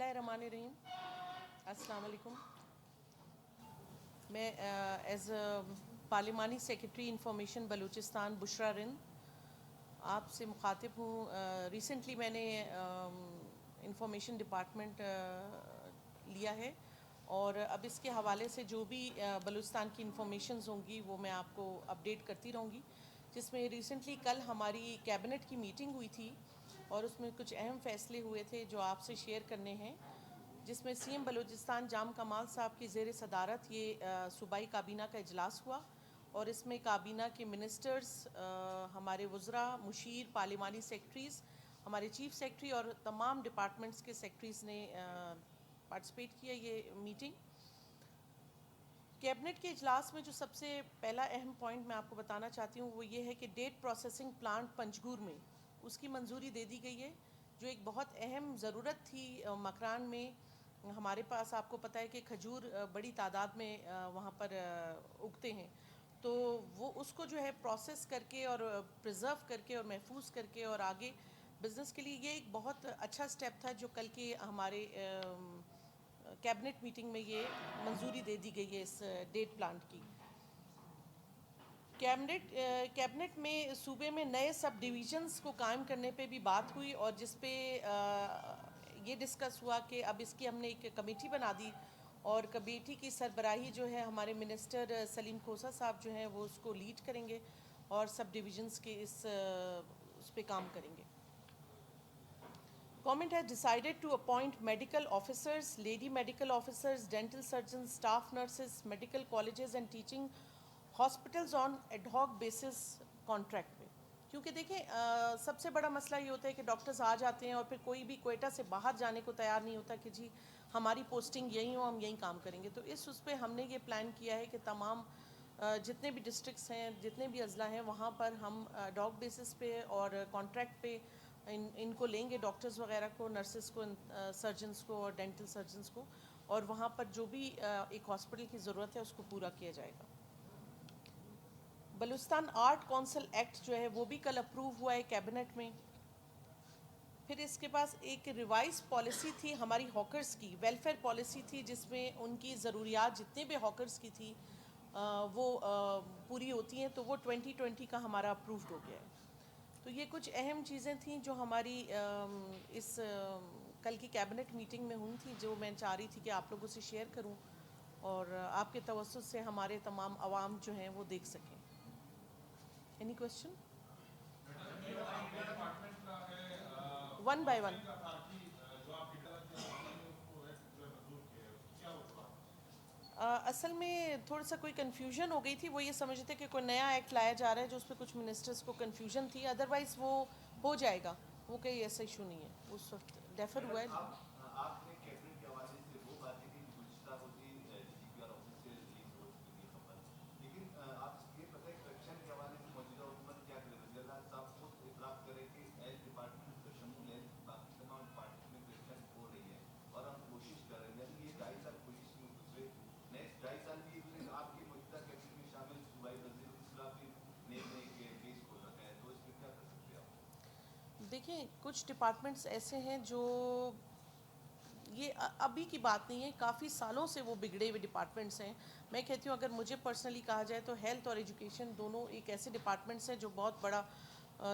الرحمن الرحیم. السلام علیکم. میں ایز اے پارلیمانی سیکرٹری انفارمیشن بلوچستان بشرا رند آپ سے مخاطب ہوں. ریسنٹلی میں نے انفارمیشن ڈپارٹمنٹ لیا ہے اور اب اس کے حوالے سے جو بھی بلوچستان کی انفارمیشنز ہوں گی وہ میں آپ کو اپڈیٹ کرتی رہوں گی. جس میں ریسنٹلی کل ہماری کیبنٹ کی میٹنگ ہوئی تھی اور اس میں کچھ اہم فیصلے ہوئے تھے جو آپ سے شیئر کرنے ہیں. جس میں سی ایم بلوچستان جام کمال صاحب کی زیر صدارت یہ صوبائی کابینہ کا اجلاس ہوا اور اس میں کابینہ کے منسٹرز، ہمارے وزراء، مشیر، پارلیمانی سیکرٹریز، ہمارے چیف سیکرٹری اور تمام ڈپارٹمنٹس کے سیکرٹریز نے پارٹیسپیٹ کیا یہ میٹنگ. کیبنٹ کے اجلاس میں جو سب سے پہلا اہم پوائنٹ میں آپ کو بتانا چاہتی ہوں وہ یہ ہے کہ ڈیٹ پروسیسنگ پلانٹ پنجگور میں اس کی منظوری دے دی گئی ہے، جو ایک بہت اہم ضرورت تھی. مکران میں ہمارے پاس آپ کو پتہ ہے کہ کھجور بڑی تعداد میں وہاں پر اگتے ہیں، تو وہ اس کو جو ہے پروسیس کر کے اور پرزرو کر کے اور محفوظ کر کے اور آگے بزنس کے لیے یہ ایک بہت اچھا سٹیپ تھا جو کل کے ہمارے کیبنٹ میٹنگ میں یہ منظوری دے دی گئی ہے اس ڈیٹ پلانٹ کی. کیبنٹ میں صوبے میں نئے سب ڈویژنز کو قائم کرنے پہ بھی بات ہوئی اور جس پہ یہ ڈسکس ہوا کہ اب اس کی ہم نے ایک کمیٹی بنا دی اور کمیٹی کی سربراہی جو ہے ہمارے منسٹر سلیم کھوسہ صاحب جو ہیں وہ اس کو لیڈ کریں گے اور سب ڈویژنز کے اس پہ کام کریں گے. Government has decided to appoint medical officers, lady medical officers, dental surgeons, staff nurses, medical colleges and teaching hospitals on ad hoc basis contract میں. کیونکہ دیکھیں سب سے بڑا مسئلہ یہ ہوتا ہے کہ ڈاکٹرز آ جاتے ہیں اور پھر کوئی بھی کوئٹہ سے باہر جانے کو تیار نہیں ہوتا کہ جی ہماری پوسٹنگ یہیں ہو، ہم یہیں کام کریں گے. تو اس پہ ہم نے یہ پلان کیا ہے کہ تمام جتنے بھی ڈسٹرکٹس ہیں، جتنے بھی اضلاع ہیں، وہاں پر ہم ایڈ ہاک بیسس پہ اور کانٹریکٹ پہ ان کو لیں گے، ڈاکٹرز وغیرہ کو، نرسز کو، سرجنز کو اور ڈینٹل سرجنز کو، اور وہاں پر جو بھی ایک ہاسپٹل کی ضرورت ہے اس کو پورا کیا جائے گا. بلوچستان آرٹ کونسل ایکٹ جو ہے وہ بھی کل اپروو ہوا ہے کیبنٹ میں. پھر اس کے پاس ایک ریوائز پالیسی تھی ہماری ہاکرز کی، ویلفیئر پالیسی تھی جس میں ان کی ضروریات جتنے بھی ہاکرز کی تھی وہ پوری ہوتی ہیں، تو وہ 2020 کا ہمارا اپرووڈ ہو گیا ہے. تو یہ کچھ اہم چیزیں تھیں جو ہماری اس کل کی کیبنٹ میٹنگ میں ہوئی تھیں، جو میں چاہ رہی تھی کہ آپ لوگوں سے شیئر کروں اور آپ کے توسط سے ہمارے تمام عوام جو ہیں وہ دیکھ سکیں. Any question? One by one. اصل میں تھوڑا سا کوئی کنفیوژن ہو گئی تھی، وہ یہ سمجھتے تھے کہ کوئی نیا ایکٹ لایا جا رہا ہے جو اس پہ کچھ منسٹرز کو کنفیوژن تھی. ادروائز وہ ہو جائے گا، وہ کوئی ایسا ایشو نہیں ہے. اس وقت ڈیفر ہوا ہے. آپ نے کیبنٹ کے حوالے سے وہ باتیں کی جو گزشتہ ہوتی ڈی پی آر آفس سے لیک ہو چکی ہے خبر، لیکن آپ یہ پتہ ہے کرپشن کے حوالے سے موجودہ حکومت کیا کرے؟ وزیر اللہ صاحب خود اعتراف کرے کہ ہیلتھ ڈپارٹمنٹ کو شمول ہے باقی تمام ڈپارٹمنٹ میں کرپشن ہو رہی ہے اور ہم کوشش کر رہے ہیں. یعنی یہ 2.5 سال کوشش میں گزرے، نیکسٹ 2.5 سال بھی آپ کی موجودہ کیبنٹ میں شامل صوبائی وزیر کے خلاف بھی نئے کیس کھول رکھا ہے، تو اس میں کیا کر سکتے ہیں آپ؟ دیکھیں کچھ ڈپارٹمنٹس ایسے ہیں جو یہ ابھی کی بات نہیں ہے، کافی سالوں سے وہ بگڑے ہوئے ڈپارٹمنٹس ہیں. میں کہتی ہوں اگر مجھے پرسنلی کہا جائے تو ہیلتھ اور ایجوکیشن دونوں ایک ایسے ڈپارٹمنٹس ہیں جو بہت بڑا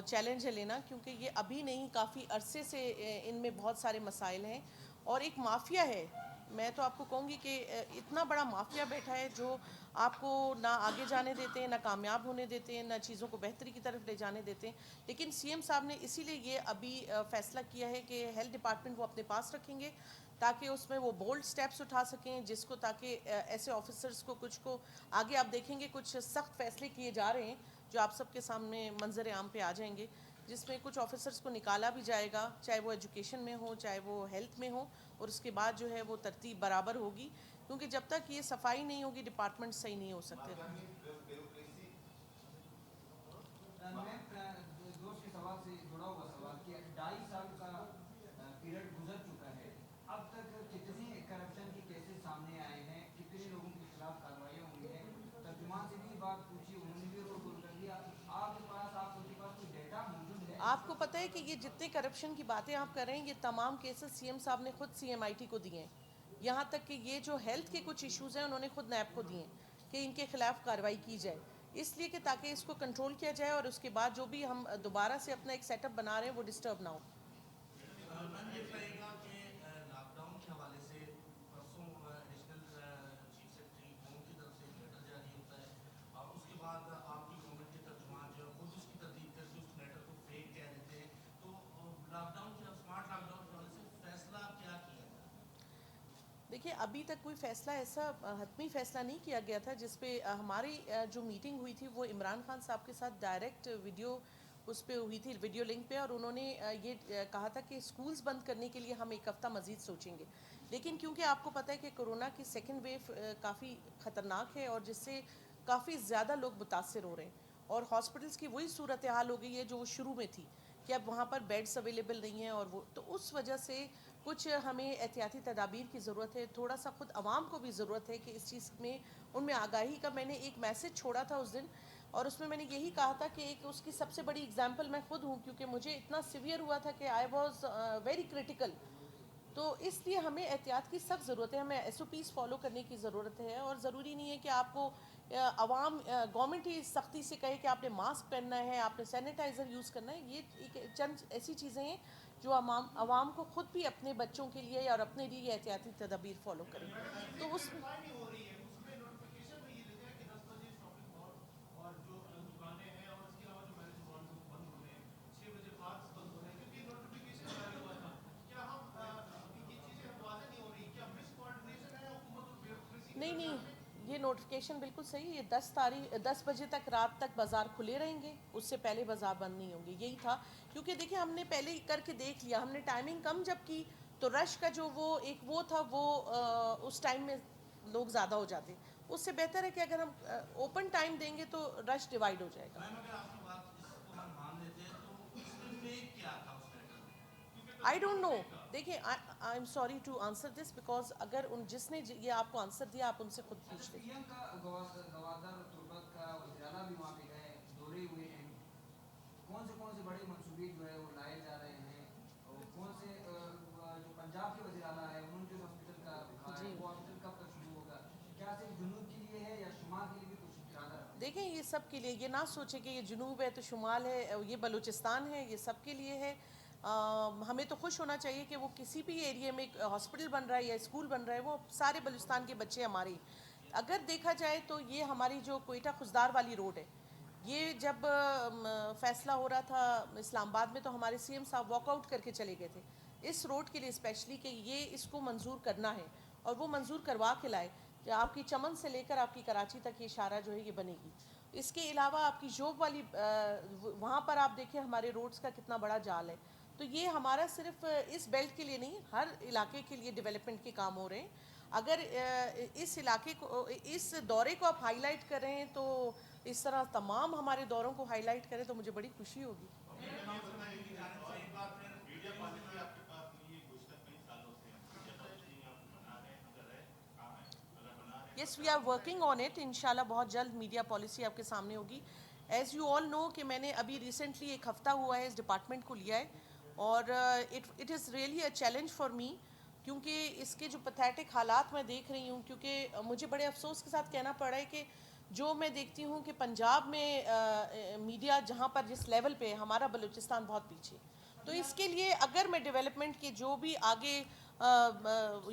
چیلنج ہے لینا، کیونکہ یہ ابھی نہیں، کافی عرصے سے ان میں بہت سارے مسائل ہیں اور ایک مافیا ہے. میں تو آپ کو کہوں گی کہ اتنا بڑا مافیا بیٹھا ہے جو آپ کو نہ آگے جانے دیتے ہیں، نہ کامیاب ہونے دیتے ہیں، نہ چیزوں کو بہتری کی طرف لے جانے دیتے ہیں. لیکن سی ایم صاحب نے اسی لیے یہ ابھی فیصلہ کیا ہے کہ ہیلتھ ڈپارٹمنٹ وہ اپنے پاس رکھیں گے تاکہ اس میں وہ بولڈ سٹیپس اٹھا سکیں، جس کو تاکہ ایسے آفیسرز کو کچھ کو آگے آپ دیکھیں گے کچھ سخت فیصلے کیے جا رہے ہیں جو آپ سب کے سامنے منظر عام پہ آ جائیں گے، جس میں کچھ آفیسرز کو نکالا بھی جائے گا، چاہے وہ ایجوکیشن میں ہو چاہے وہ ہیلتھ میں ہو، اور اس کے بعد جو ہے وہ ترتیب برابر ہوگی، کیونکہ جب تک یہ صفائی نہیں ہوگی ڈپارٹمنٹ صحیح نہیں ہو سکتے. دوست کے سوال سے جڑا ہوا سوال کہ 2.5 سال کا پیریڈ گزر چکا ہے، اب تک کتنے کرپشن کے کیسز سامنے آئے ہیں، کتنے لوگوں کے خلاف کارروائیاں ہوئی ہیں؟ ترجمان سے بھی بات پوچھی، انہوں نے بھی رول کر دیا. آپ کے پاس کوئی ڈیٹا موجود ہے؟ آپ کو پتہ ہے کہ یہ جتنے کرپشن کی باتیں آپ کر رہے ہیں یہ تمام کیسز سی ایم صاحب نے خود سی ایم آئی ٹی کو دیے ہیں. یہاں تک کہ یہ جو ہیلتھ کے کچھ ایشوز ہیں انہوں نے خود نیب کو دیے ہیں کہ ان کے خلاف کارروائی کی جائے, اس لیے کہ تاکہ اس کو کنٹرول کیا جائے اور اس کے بعد جو بھی ہم دوبارہ سے اپنا ایک سیٹ اپ بنا رہے ہیں وہ ڈسٹرب نہ ہو. میم یہ کہے گا کہ لاک ڈاؤن کے حوالے سے پرسوں ایڈیشنل چیف سیکرٹری ہوم کی طرف سے ایک لیٹر جاری ہوتا ہے اور اس کے بعد آپ کی گورنمنٹ کے ترجمان جو ہے خود اس کی تردید کر کے اس لیٹر کو فیک کہہ دیتے ہیں. تو لاک ڈاؤن کے اسمارٹ لاک ڈاؤن کے حوالے سے فیصلہ کیا کیا جائے؟ دیکھیے ابھی تک کوئی فیصلہ ایسا حتمی فیصلہ نہیں کیا گیا تھا جس پہ ہماری جو میٹنگ ہوئی تھی وہ عمران خان صاحب کے ساتھ ڈائریکٹ ویڈیو اس پہ ہوئی تھی, ویڈیو لنک پہ, اور انہوں نے یہ کہا تھا کہ اسکولز بند کرنے کے لیے ہم ایک ہفتہ مزید سوچیں گے. لیکن کیونکہ آپ کو پتہ ہے کہ کورونا کی سیکنڈ ویو کافی خطرناک ہے اور جس سے کافی زیادہ لوگ متاثر ہو رہے ہیں اور ہاسپٹلس کی وہی صورتحال ہو گئی ہے جو وہ شروع میں تھی کہ اب وہاں پر بیڈس اویلیبل نہیں ہیں, اور وہ تو اس وجہ سے کچھ ہمیں احتیاطی تدابیر کی ضرورت ہے. تھوڑا سا خود عوام کو بھی ضرورت ہے کہ اس چیز میں ان میں آگاہی کا. میں نے ایک میسج چھوڑا تھا اس دن اور اس میں نے یہی کہا تھا کہ ایک اس کی سب سے بڑی اگزامپل میں خود ہوں, کیونکہ مجھے اتنا سیویئر ہوا تھا کہ آئی واز ویری کرٹیکل. تو اس لیے ہمیں احتیاط کی سخت ضرورت ہے, ہمیں ایس او پیز فالو کرنے کی ضرورت ہے, اور ضروری نہیں ہے کہ آپ کو عوام گورنمنٹ ہی سختی سے کہے کہ آپ نے ماسک پہننا ہے, آپ نے سینیٹائزر یوز کرنا ہے. یہ ایک چند ایسی چیزیں ہیں جو عوام کو خود بھی اپنے بچوں کے لیے اور اپنے لیے احتیاطی تدابیر فالو کریں. تو اس نہیں, یہ نوٹیفیکیشن بالکل صحیح ہے. یہ 10 بجے تک رات تک بازار کھلے رہیں گے, اس سے پہلے بازار بند نہیں ہوں گے. یہی تھا, کیونکہ دیکھیں ہم نے پہلے ہی کر کے دیکھ لیا, ہم نے ٹائمنگ کم جب کی تو رش کا جو وہ تھا وہ اس ٹائم میں لوگ زیادہ ہو جاتے. اس سے بہتر ہے کہ اگر ہم اوپن ٹائم دیں گے تو رش ڈیوائڈ ہو جائے گا. میم اگر آپ کی بات اس کو ہم مان لیتے ہیں تو اس میں فیک کیا تھا اس لیٹر میں؟ I don't know. دیکھیں I am sorry to answer this because اگر جس نے یہ آپ کو آنسر دیا آپ ان سے خود پوچھ لیں. پی ایم کا گوادر تربت کا وزیر اعلیٰ بھی وہاں پہ گئے, دورے ہوئے ہیں. کون سے بڑے منصوبے جو ہے وہ لائے جا رہے ہیں, اور کون سے جو پنجاب کے وزیر اعلیٰ ہیں انہوں نے جو ہاسپٹل کا دکھایا ہے وہ ہاسپٹل کب تک شروع ہوگا؟ کیا صرف جنوب کے لیے ہے یا شمال کے لیے بھی کچھ ارادہ رکھا ہے؟ دیکھیں یہ سب کے لیے, یہ نہ سوچیں کہ یہ جنوب ہے تو شمال ہے, یہ بلوچستان ہے, یہ سب کے لیے ہے. ہمیں تو خوش ہونا چاہیے کہ وہ کسی بھی ایریے میں ہاسپٹل بن رہا ہے یا اسکول بن رہا ہے وہ سارے بلوچستان کے بچے ہمارے. اگر دیکھا جائے تو یہ ہماری جو کوئٹہ خزدار والی روڈ ہے, یہ جب فیصلہ ہو رہا تھا اسلام آباد میں تو ہمارے سی ایم صاحب واک آؤٹ کر کے چلے گئے تھے اس روڈ کے لیے اسپیشلی کہ یہ اس کو منظور کرنا ہے, اور وہ منظور کروا کے لائے. آپ کی چمن سے لے کر آپ کی کراچی تک یہ اشارہ جو ہے یہ بنے گی. اس کے علاوہ آپ کی جوب والی وہاں پر آپ دیکھیں ہمارے روڈز کا کتنا بڑا جال ہے. تو یہ ہمارا صرف اس بیلٹ کے لیے نہیں, ہر علاقے کے لیے ڈیولپمنٹ کے کام ہو رہے ہیں. اگر اس علاقے کو اس دورے کو آپ ہائی لائٹ کر رہے ہیں تو اس طرح تمام ہمارے دوروں کو ہائی لائٹ کریں تو مجھے بڑی خوشی ہوگی. میڈیا پالیسی آپ کے پاس نہیں ہے, گزشتہ کئی سالوں سے میڈیا پالیسی آپ بنا رہے ہیں, اگر ہے کہاں ہے, اگر بنا رہے ہیں yes we are working on it. انشاءاللہ بہت جلد میڈیا پالیسی آپ کے سامنے ہوگی. ایز یو آل نو کہ میں نے ابھی ریسنٹلی ایک ہفتہ ہوا ہے اس ڈپارٹمنٹ کو لیا ہے, اور it is really a challenge for me, کیونکہ اس کے جو پتھیٹک حالات میں دیکھ رہی ہوں. کیونکہ مجھے بڑے افسوس کے ساتھ کہنا پڑ رہا ہے کہ جو میں دیکھتی ہوں کہ پنجاب میں میڈیا جہاں پر جس لیول پہ ہمارا بلوچستان بہت پیچھے. تو اس کے لیے اگر میں ڈیولپمنٹ کے جو بھی آگے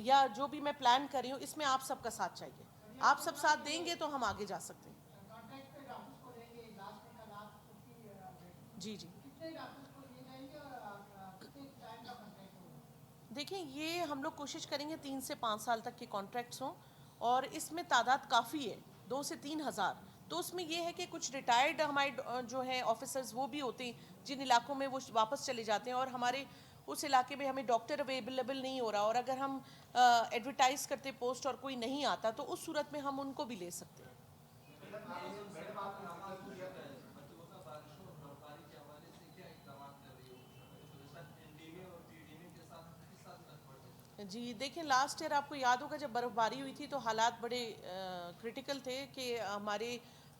یا جو بھی میں پلان کر رہی ہوں اس میں آپ سب کا ساتھ چاہیے. آپ سب ساتھ دیں گے تو ہم آگے جا سکتے ہیں. جی دیکھیں یہ ہم لوگ کوشش کریں گے 3 سے 5 سال تک کے کانٹریکٹس ہوں, اور اس میں تعداد کافی ہے 2 سے 3 ہزار. تو اس میں یہ ہے کہ کچھ ریٹائرڈ ہمارے جو ہیں آفیسرز وہ بھی ہوتے ہیں جن علاقوں میں وہ واپس چلے جاتے ہیں, اور ہمارے اس علاقے میں ہمیں ڈاکٹر اویلیبل نہیں ہو رہا, اور اگر ہم ایڈورٹائز کرتے پوسٹ اور کوئی نہیں آتا تو اس صورت میں ہم ان کو بھی لے سکتے ہیں. جی دیکھیں لاسٹ ایئر آپ کو یاد ہوگا جب برف باری ہوئی تھی تو حالات بڑے کرٹیکل تھے کہ ہمارے